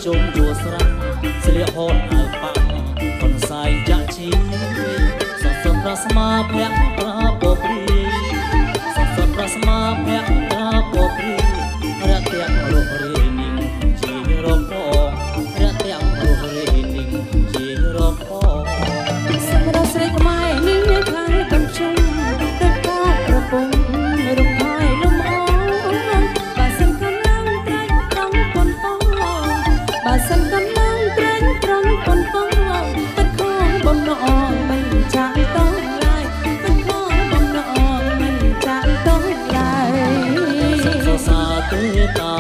ជុំជួស្រះស្លៀកហូតអើប៉ាក់កូនសាយចាក់ជីសតសតប្រស្មាភ័ក្រក្រាបព្រីសតសតប្រស្មាភ័ក្រក្រាបព្រីរះទាំងរស់រីនីងជារំពងរះទាំងរស់រីនីងជារំពងសម្រាប់ស្រីខ្មែរនេះខាងកំជុំទឹកកកប្រពំរំផាយលំអងបើសិនកំឡុងត្រែងត្រង់ប៉ុនប៉ងបើសិនកំឡុងត្រែងត្រង់ប៉ុនប៉ងទឹកខងបំណអងមិនចាក់តងឡើយទឹកខងបំណអងមិនចាក់តងឡើយសុខសោសាទេតា